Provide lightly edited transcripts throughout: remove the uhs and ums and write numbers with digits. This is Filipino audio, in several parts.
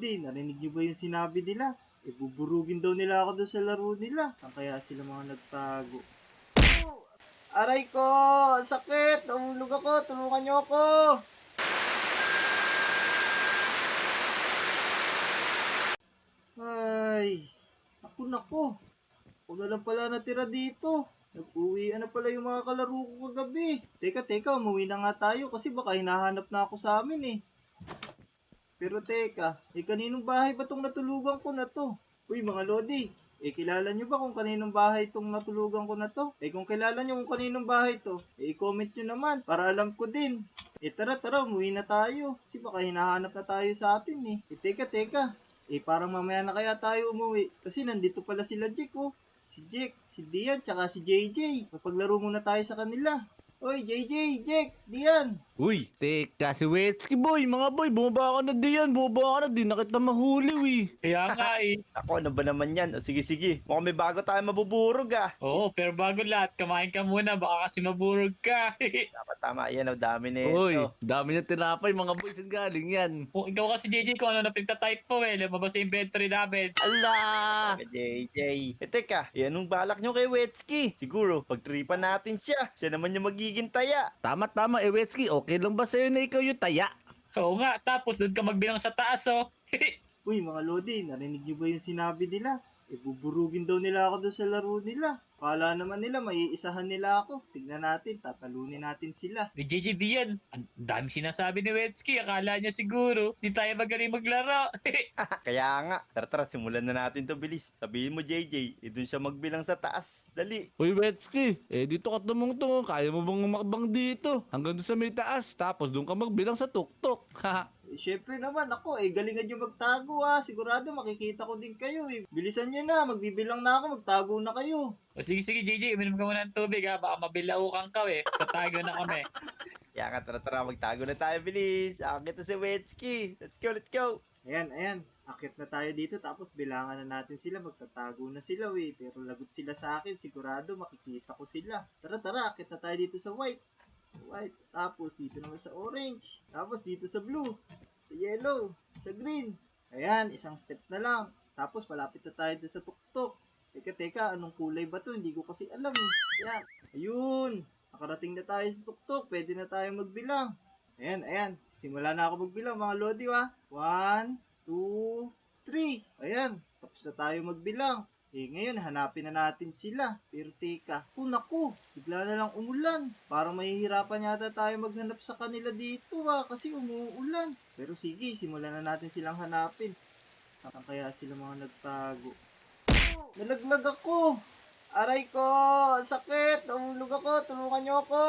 Lodi, narinig niyo ba yung sinabi nila? Buburugin daw nila ako doon sa laro nila. Saan kaya sila mga nagtago? Aray ko! Ang sakit! Nahulog ako! Tulungan niyo ako! Ay! Naku! Ako na lang pala natira dito. Nag-uwi na pala yung mga kalaro ko kagabi. Teka, umuwi na nga tayo kasi baka hinahanap na ako sa amin eh. Pero teka, kaninong bahay ba tong natulugan ko na to? Uy mga Lodi, kilala nyo ba kung kaninong bahay tong natulugan ko na to? Kung kilala nyo kung kaninong bahay to, i-comment nyo naman para alam ko din. Tara, umuwi na tayo. Kasi baka hinahanap na tayo sa atin eh. Teka. Parang mamaya na kaya tayo umuwi. Kasi nandito pala sila Jack oh. Si Jack, si Dian, tsaka si JJ. Mapaglaro muna tayo sa kanila. Oy, JJ, Jack, Dian. Uy, teka, si Wetsky boy, mga boy, bumaba ka na diyan, bumaba ka na, di na kita mahuli, uy. Kaya nga eh. Ako, ano ba naman yan? O sige. Mukhang may bago tayo mabuburog ah. Oo, pero bago lahat, kumain ka muna, baka kasi maburog ka. Dapat tama, yan o, dami na Uy, ito. dami na tinapay, mga boy, saan galing yan? Kung ikaw kasi JJ, kung ano na pinagtatype mo lumabas sa inventory namin. Ala! JJ. Teka, anong balak nyo kay Wetsky? Siguro, pagtripan natin siya. Siya naman yung magiging taya. Tama, Wetsky, okay lang ba sa'yo na ikaw yung taya? Oo nga, tapos doon ka magbilang sa taas oh. Uy mga Lodi, narinig niyo ba yung sinabi nila? Buburugin daw nila ako doon sa laro nila. Kala naman nila maiisahan nila ako. Tignan natin, tatalunin natin sila. Ni JJ Dian, ang dami sinasabi ni Wetsky, akala niya siguro, di tayo magaling maglaro. Kaya nga. Tara, simulan na natin to bilis. Sabihin mo JJ, dun siya magbilang sa taas. Dali. Uy, Wetsky, dito ka tumungtong, kaya mo bang makabang dito? Hanggang doon sa may taas, tapos doon ka magbilang sa tuktok. Haha. Syempre naman ako, galingan nyo magtago ha. Sigurado makikita ko din kayo eh. Bilisan nyo na, magbibilang na ako, magtago na kayo. O sige JJ, uminom ka muna ng tubig ha, baka mabilaukan ka tatago na kami. Kaya nga, tara, magtago na tayo bilis. Akit na si Wetsky. Let's go. Ayan. Akit na tayo dito tapos bilangan na natin sila. Magtatago na sila eh. Pero lagot sila sa akin. Sigurado makikita ko sila. Tara, akit na tayo dito sa white. Tapos dito naman sa orange. Tapos dito sa blue. Sa yellow. Sa green. Ayan, isang step na lang. Tapos malapit na tayo doon sa tuktok. Teka, anong kulay ba to? Hindi ko kasi alam eh. Ayan. Ayun. Nakarating na tayo sa tuktok. Pwede na tayo magbilang. Ayan. Simula na ako magbilang mga Lodi ha. 1, 2, 3. Ayan. Tapos na tayo magbilang. Ngayon, hanapin na natin sila. Pero teka, naku, bigla na lang umulan. Parang mahihirapan yata tayo maghanap sa kanila dito kasi umuulan. Pero sige, simulan na natin silang hanapin. Saan kaya sila mga nagtago? Nalaglag ako! Aray ko! Ang sakit! Nahulog ako! Tulungan niyo ako!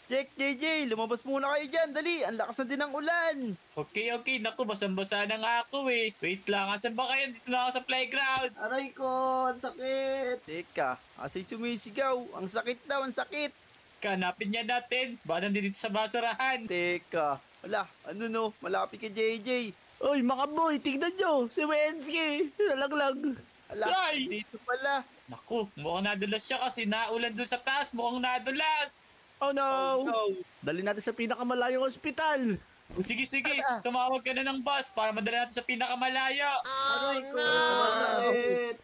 Jack, JJ, lumabas muna kayo dyan. Dali, ang lakas na din ng ulan. Okay, naku, basang-basa na nga ako Wait lang, asan ba kayo? Dito na ako sa playground. Aray ko! Ang sakit! Teka, asa'y sumisigaw. Ang sakit daw, ang sakit. Kanapin niya natin, baka nandito sa basurahan. Teka, wala, malapit kay JJ. Uy, mga boy, tignan nyo, si Wetsky, nalaglag. Ala, Ay! dito pala. Naku, mukhang nadulas siya kasi naulan dun sa taas, mukhang nadulas. Oh no! Oh, no. Dali natin sa pinakamalayong ospital. O sige, Ala. tumawag ka na ng bus para madala natin sa pinakamalayo. Aray ko! Ang sakit!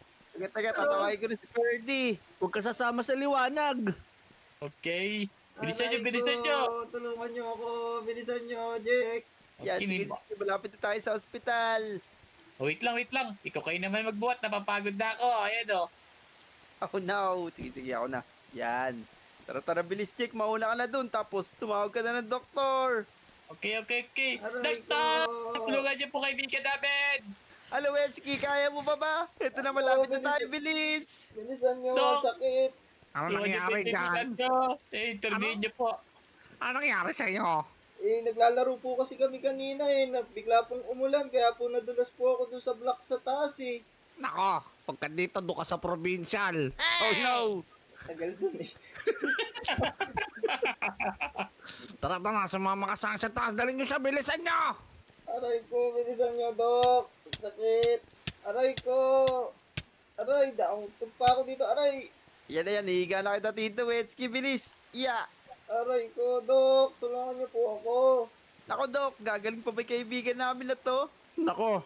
Taga, tatawagin ko na si Ferdy. Huwag ka sasama sa liwanag. Okay, bilisan Aray nyo. ko! Tulungan niyo ako! Bilisan niyo, Jack! Yan, Okay, sige, malapit na tayo sa ospital. Oh, wait lang. Ikaw kayo naman magbuhat, napapagod na ako. Ayan Oh no, sige, ako na. Yan. Tara, bilis, Jack, mauna ka na dun. Tapos, tumawag ka na ng doktor. Okay. Aray Doktor! ko! Tulungan niyo po kaibigan namin! Hello, Wetsky, kaya mo ba? Ito na, malapit na tayo, bilis. Bilisan niyo! Dok! Ang sakit! Ano Tulungan niyo po nangyari yung kaibigan dyan? ko. Interviewin niyo po. Ano nangyari sa inyo? Naglalaro po kasi kami kanina bigla pong umulan kaya po nadulas po ako dun sa block sa taas eh. Nako, pagka dito doon ka sa provincial. Oh no. Tagal dun eh. Tara sumama ka sa taas. Dalhin nyo siya, bilisan nyo! Aray ko, bilisan niyo, Dok. Ang sakit. Aray ko. Aray, daungtog pa ako dito. Aray. Yan na yan, hihiga na kita dito, Wetsky, bilis. Yeah. Aray ko, Dok. Tulungan niyo po ako. Nako, Dok, gagaling pa ba yung kaibigan namin na to? Nako,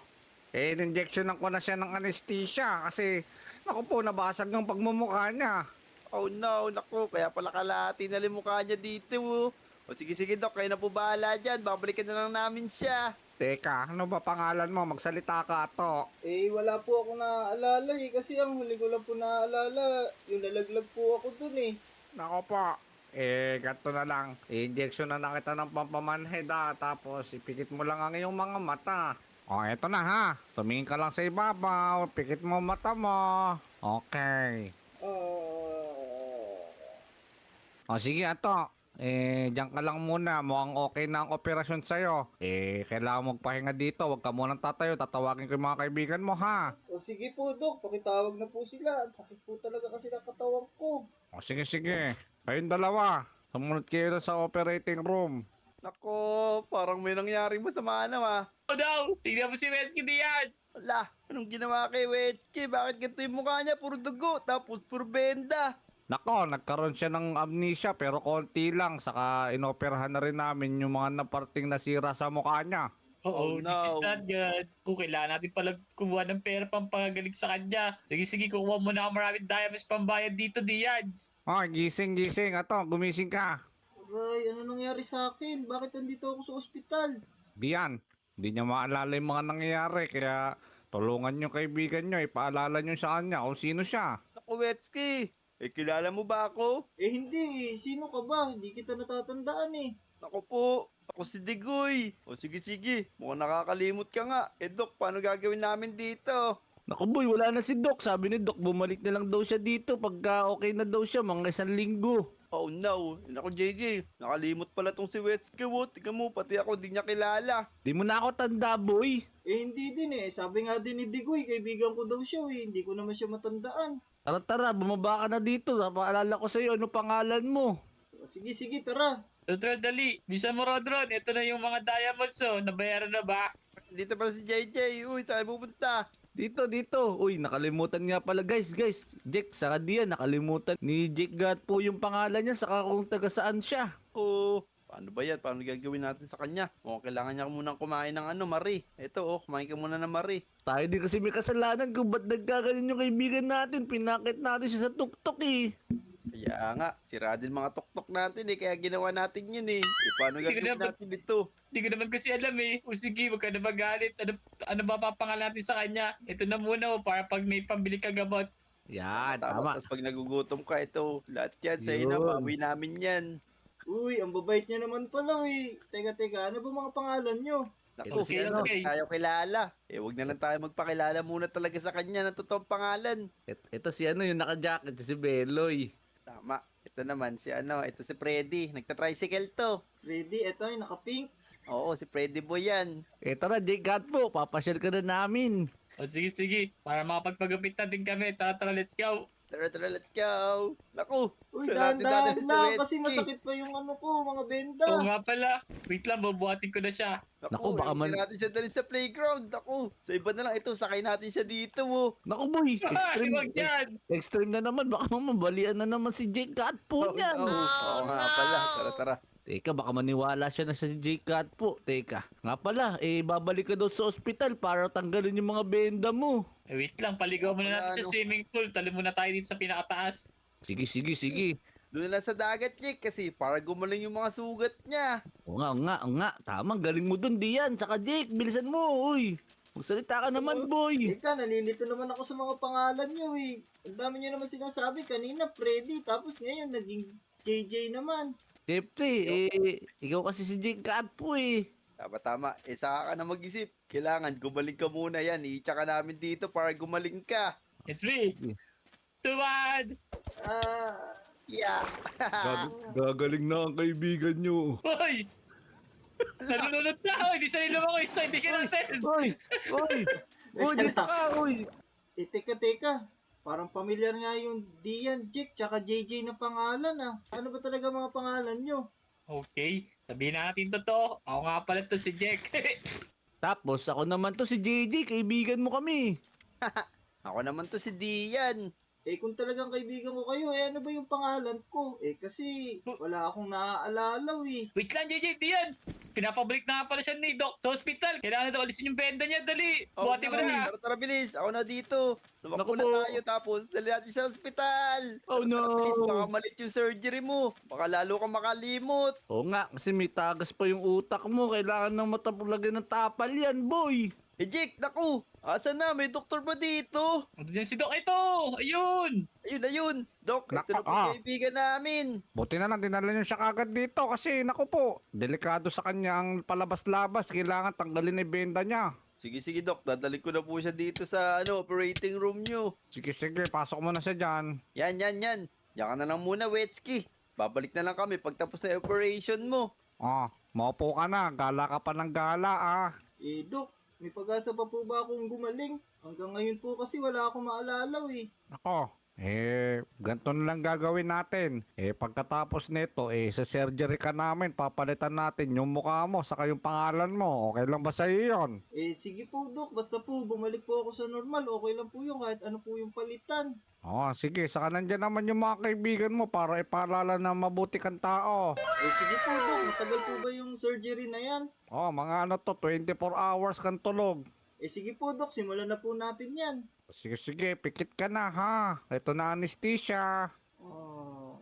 in-injectionan ko na siya ng anesthesia kasi, naku po, nabasag ng pagmumukha niya. Oh no, naku, kaya pala kalahati na rin mukha niya dito. O sige, sige, Dok, kayo na po bahala dyan. Babalikan na lang namin siya. Teka, ano ba pangalan mo? Magsalita ka, to. Wala po ako naaalala kasi ang huli ko lang po naaalala, yung nalaglag po ako dun Nako po. Ganito na lang. I-injection na kita ng pampamanhead tapos ipikit mo lang ang iyong mga mata. Eto na ha. Tumingin ka lang sa ibabaw. Pikit mo mata mo. Okay. Sige ato. Diyan ka lang muna. Mukhang okay na ang operasyon sa'yo. Kailangan magpahinga dito. Huwag ka munang tatayo. Tatawagin ko yung mga kaibigan mo ha. O sige po, Dok, pakitawag na po sila. Ang sakit po talaga kasi ng katawan ko. Sige, sige. Kayong dalawa. Sumunod kayo doon sa operating room. Nako, parang may nangyaring masama na Oh no! Tingnan mo si Wetsky diyan! Wala, anong ginawa kay Wetsky? Bakit ganito yung mukha niya? Puro dugo, tapos puro benda. Nako, nagkaroon siya ng amnesia pero konti lang. Saka inoperahan na rin namin yung mga naparting nasira sa mukha niya. Oo, Oh, this is no. not good. Kung kailangan natin pala kumuha ng pera pang pangagaling sa kanya. Sige, sige, kukuha mo na ako maraming diamonds pambayad dito, diyan. Gising, gising. Ato, gumising ka. Aray, ano nangyari sa akin? Bakit nandito ako sa ospital? Bian, hindi niya maalala yung mga nangyayari. Kaya tulungan yung kaibigan niyo. Ipaalala niyo sa kanya kung sino siya. Nako, Wetsky, kilala mo ba ako? Hindi Sino ka ba? Hindi kita natatandaan Nako po, ako si Digoy. O sige, sige, mukhang nakakalimot ka nga. Dok, paano gagawin namin dito? Naku boy, wala na si Doc. Sabi ni Doc, bumalik na lang daw siya dito pagka okay na daw siya, mga 1 linggo. Oh no, nako JJ, nakalimot pala tong si Wetsky. Tingnan mo, pati ako di niya kilala. Di mo na ako tanda boy. Hindi din Sabi nga din ni Digoy, kaibigan ko daw siya Hindi ko naman siya matandaan. Tara tara, bumaba ka na dito. Napaalala ko sa'yo, ano pangalan mo? O, sige, tara. Rodron, dali. Bisa mo, Rodron. Ito na yung mga diamonds, oh. Nabayaran na ba? Dito pala si JJ, uy, saan pupunta? Dito. Uy, nakalimutan nga pala guys. Jake, saka diyan, nakalimutan ni Jake Gat po yung pangalan niya, saka kung taga saan siya. Oh, paano ba yan? Paano gagawin natin sa kanya? Mukhang kailangan niya munang kumain ng Marie. Ito, kumain ka muna ng Marie. Tayo din kasi may kasalanan kung ba't nagkaganon yung kaibigan natin. Pinakit natin siya sa tuktok Kaya nga, sira din mga tuktok natin kaya ginawa natin yun paano Hindi ko gagawin dapat- natin dito? Hindi ko naman kasi alam O sige, wag ka na magalit. Ano ba papangalan natin sa kanya? Ito na muna, para pag may pambili ka gamot. Yan, tama. Tapos pag nagugutom ka, ito, lahat yan, sa'yo na, Yun. bawi namin yan. Uy, ang babait niya naman pala Teka, ano ba mga pangalan nyo? Naku, Okay, ano, okay. hindi tayo kilala. Wag na lang tayo magpakilala muna talaga sa kanya ng totoong pangalan. Ito si ano yung naka-jacket, si Beloy. Tama. Ito naman, ito si Freddy. Nagta-tricycle to. Freddy, eto naka-pink. Oo, si Freddy Boy yan. Tara, Jake Gat po, papasyal ka na namin. O sige, sige. Para makapagpagupit natin kami. Tara, let's go. Tara, let's go. Naku, Uy, sarado dahan-dahan natin si lang kasi Wetsky. masakit pa yung ano ko, mga benda. Oo nga pala. Wait lang, bubuhatin ko na siya. Naku, baka hindi natin siya dali sa playground. Naku, sa iba na lang ito, sakay natin siya dito. Naku boy, extreme, Wag yan. extreme na naman. Baka mamabalian na naman si Jake Gat po niyan. no. Oo nga pala. Tara. Teka, baka maniwala siya na sa Jake Gat po. Teka, nga pala, babalik ka daw sa ospital para tanggalin yung mga benda mo. Wait lang, paligaw muna natin sa swimming pool. Tali muna tayo dito sa pinakataas. Sige. Doon na lang sa dagat, Jake, kasi para gumaling yung mga sugat niya. Oo nga. Tama, galing mo dun, Dian. Saka Jake, bilisan mo, uy. Magsalita ka naman, boy. Teka, nalilito naman ako sa mga pangalan nyo Ang dami nyo naman sinasabi kanina, Freddy, tapos ngayon naging JJ naman. Siyempre, ikaw kasi si Jake Gat po Tama. Saka ka na mag-isip. Kailangan gumaling ka muna yan. I-check ka namin dito para gumaling ka. It's me. Tuwad! Yeah. Gagaling na ang kaibigan nyo. Hoy! Nalulunod na ako. Hindi sa nilong ako. Hindi ka natin. Uy, dito ka, uy. Teka. Parang pamilyar nga yung Dian, Jake, tsaka JJ na pangalan Ano ba talaga mga pangalan nyo? Okay. Sabihin na natin totoo. Ako nga pala to si Jack. Tapos, ako naman to si JJ, kaibigan mo kami. Ako naman to si Dian. Eh kung talagang kaibigan ko kayo, ano ba yung pangalan ko? Eh kasi wala akong naaalala eh. Wait lang, JJ, Dian! Pinapabalik na nga pala siya ni Doc sa hospital. Kailangan na daw alisin yung benda niya, dali! Buhati mo na ha! Tara, bilis. Ako na dito. Tumakbo Naku na po. tayo tapos dali natin sa ospital. Oh no! Bilis, baka malit yung surgery mo. Baka lalo kang makalimot. Oo nga, kasi may tagas pa yung utak mo. Kailangan ng matapulagyan ng tapal yan, boy. Eh, Jake, naku. Asa na? May doktor ba dito? Ano dyan si Doc? Ito! Ayun! Ayun. Dok, ito na Nako, po kaibigan namin. Buti na lang dinala niyo siya kagad dito kasi naku po, delikado sa kanya ang palabas-labas. Kailangan tanggalin yung benda niya. Sige, Dok. Dadalik ko na po siya dito sa operating room nyo. Sige, pasok mo na siya dyan. Yan. Diyan ka na lang muna, Wetsky. Babalik na lang kami pagtapos na yung operation mo. Oh, maupo ka na. Gala ka pa ng gala ah. Eh Dok, may pag-asa pa po ba akong gumaling? Hanggang ngayon po kasi wala akong maalala eh. Ako, ganito na lang gagawin natin. Pagkatapos nito, sa surgery ka namin, papalitan natin yung mukha mo, saka yung pangalan mo. Okay lang ba sa iyo yun? Eh sige po Dok, basta po bumalik po ako sa normal, okay lang po yun kahit ano po yung palitan. Oh, sige, saka nandyan naman yung mga kaibigan mo para ipaalala na mabuti kang tao. Eh sige po Dok, matagal po ba yung surgery na yan? Oh, mga 24 hours kang tulog. Eh sige po Dok, simulan na po natin yan. Sige, pikit ka na ha. Ito na anesthesia. Oh.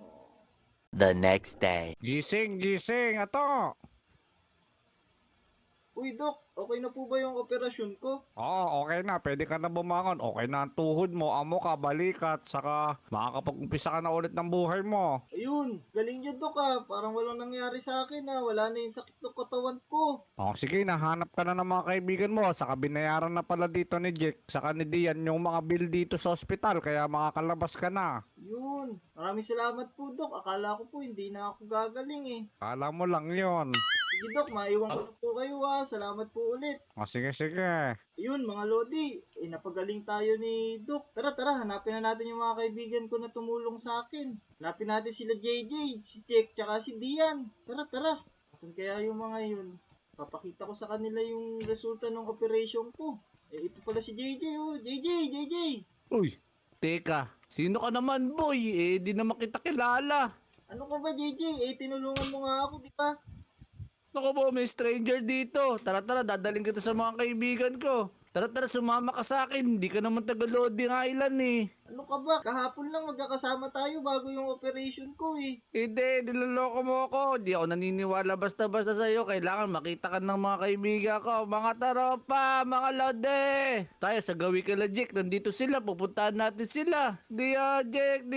The next day. Gising, ato. Uy Dok, okay na po ba yung operasyon ko? Oo, okay na. Pwede ka na bumangon. Okay na ang tuhod mo, amo ka, balikat, saka makakapag-umpisa ka na ulit ng buhay mo. Ayun, galing yun Dok ah. Parang walang nangyari sa akin ah. Wala na yung sakit ng katawan ko. Oh, sige, nahanap ka na ng mga kaibigan mo. Saka binayaran na pala dito ni Jake, saka ni Dian yung mga bill dito sa ospital, kaya makakalabas ka na. Yun, maraming salamat po Dok. Akala ko po hindi na ako gagaling eh. Kala mo lang yon. Sige Dok, maiwan ko na po kayo ah. Salamat po ulit. O, sige. Ayun mga Lodi, napagaling tayo ni Doc. Tara, hanapin na natin yung mga kaibigan ko na tumulong sa akin. Hanapin natin sila JJ, si Jake, tsaka si Dian. Tara. Asan kaya yung mga yun? Papakita ko sa kanila yung resulta ng operation ko. Eh, ito pala si JJ oh. JJ! Uy, teka. Sino ka naman, boy? Di naman kita kilala. Ano ka ba JJ? Tinulungan mo nga ako, di ba? Naku po, may stranger dito. Tara, dadaling kita sa mga kaibigan ko. Tara, sumama ka sa akin. Hindi ka naman taga-loading island eh. Ano ka ba? Kahapon lang magkakasama tayo bago yung operation ko eh. Hindi, niloloko mo ako. Di ako naniniwala basta-basta sa'yo. Kailangan makita ka ng mga kaibigan ko. Mga taropa, mga lode. Tayo sa gawi ka Jake. Nandito sila. Pupuntahan natin sila. Dia, Jake.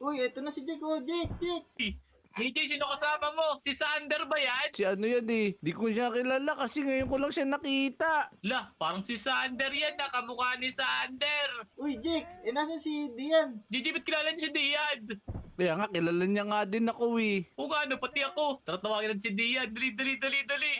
Uy, eto na si Jake oh. Jake! JJ, sino kasama mo? Si Sander ba yan? Si ano yan eh. Di ko siya kilala kasi ngayon ko lang siya nakita. La, parang si Sander yan. Nakamukha ni Sander. Uy, Jake! Nasa si Dian? JJ, ba't kilala niya si Dian? Kaya nga, kilala niya nga din ako eh. O nga, ano, pati ako. Tara, tawagin natin si Dian. Dali.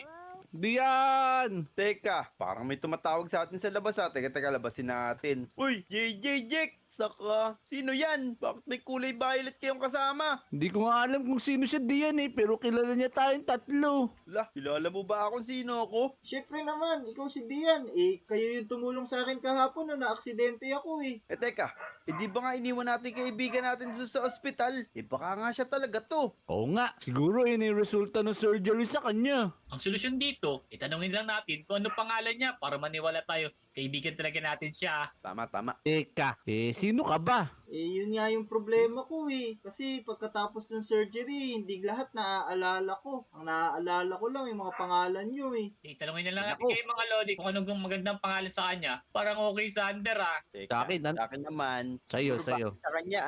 Diyan! Teka, parang may tumatawag sa atin sa labas ha. Teka, labasin natin. Uy, JJ, Jake! Saka, sino yan? Bakit may kulay violet kayong kasama? Hindi ko nga alam kung sino siya Diyan eh, pero kilala niya tayong tatlo. La, kilala mo ba akong sino ako? Siyempre naman, ikaw si Dian. Kayo yung tumulong sa akin kahapon na na-aksidente ako eh. Teka, di ba nga iniwan natin kaibigan natin sa ospital? Baka nga siya talaga to. Oo nga, siguro yun yung resulta ng surgery sa kanya. Ang solusyon dito, itanongin lang natin kung ano pangalan niya para maniwala tayo. Kaibigan talaga natin siya. Tama. Teka, sino ka ba? Yun nga yung problema ko eh. Kasi pagkatapos ng surgery, hindi lahat naaalala ko. Ang naaalala ko lang yung mga pangalan nyo eh. Itanongin na lang natin Ako. kayo mga Lodi kung anong magandang pangalan sa kanya. Parang okay Sander ah. Teka, Sa akin, sa akin naman. Sa'yo. Sa kanya,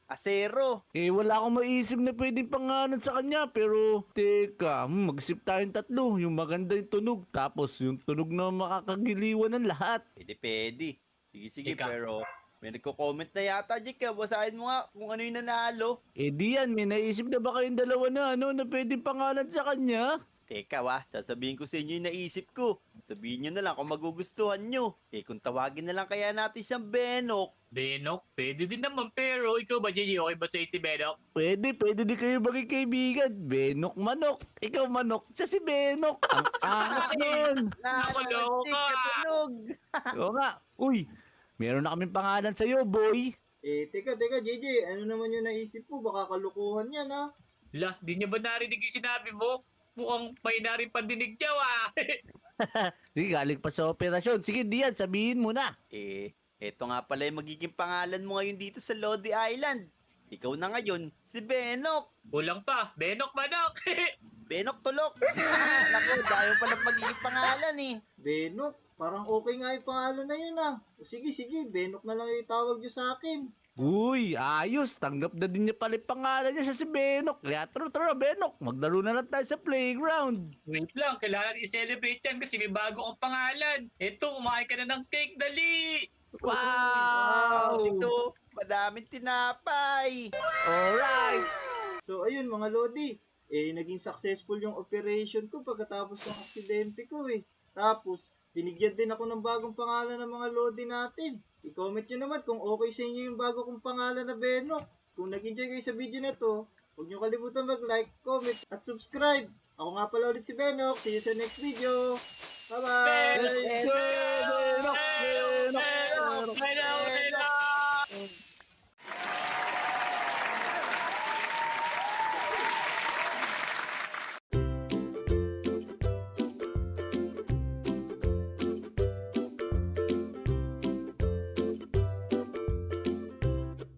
Asero. Wala akong maisip na pwedeng pangalan sa kanya, pero teka, mag-isip tayong tatlo. Yung maganda yung tunog, tapos yung tunog na makakagiliwan ng lahat. Pwede. Sige, Teka. pero may nagko-comment na yata, Jake. Basahin mo nga kung ano yung nanalo. Diyan, may naisip na ba kayong dalawa na na pwedeng pangalan sa kanya? Teka, sasabihin ko sa inyo yung naisip ko. Sabihin nyo na lang kung magugustuhan nyo. Kung tawagin na lang kaya natin siyang Benok. Benok, pwede din naman pero ikaw ba JJ, okay ba sa'yo si Benok? Pwede din kayo maging kaibigan. Benok manok. Ikaw manok, siya si Benok. Ang angas nun. Nakuloko ka. Katunog. Oo nga. Uy, Meron na kaming pangalan sa'yo, boy. Teka, JJ, ano naman yung naisip mo? Baka kalukuhan yan, ha? La, di niya ba narinig yung sinabi mo? Mukhang may narin pandinig niya, ah. Sige, galing pa sa operasyon. Sige, Dian, sabihin mo na. Eto nga pala yung magiging pangalan mo ngayon dito sa Lodi Island. Ikaw na ngayon, si Benok. Kulang pa, Benok Manok. Benok Tulok. Naku, dahil pala magiging pangalan eh. Benok, parang okay nga yung pangalan na yun, ha? O sige, Benok na lang yung itawag nyo sa akin. Uy, ayos. Tanggap na din niya pala yung pangalan niya sa si Benok. Kaya tara, Benok. Maglaro na lang tayo sa playground. Wait lang, kailangan i-celebrate yan kasi may bago kang pangalan. Eto, kumain ka na ng cake, dali. Wow! Ito, madaming tinapay. Alright! So, ayun mga Lodi. Naging successful yung operation ko pagkatapos ng aksidente ko, eh. Tapos, binigyan din ako ng bagong pangalan ng mga Lodi natin. I-comment nyo naman kung okay sa inyo yung bago kong pangalan na Benok. Kung nag-enjoy kayo sa video na to, huwag nyo kalimutan mag-like, comment, at subscribe. Ako nga pala ulit si Benok. See you sa next video. Bye-bye! Benok!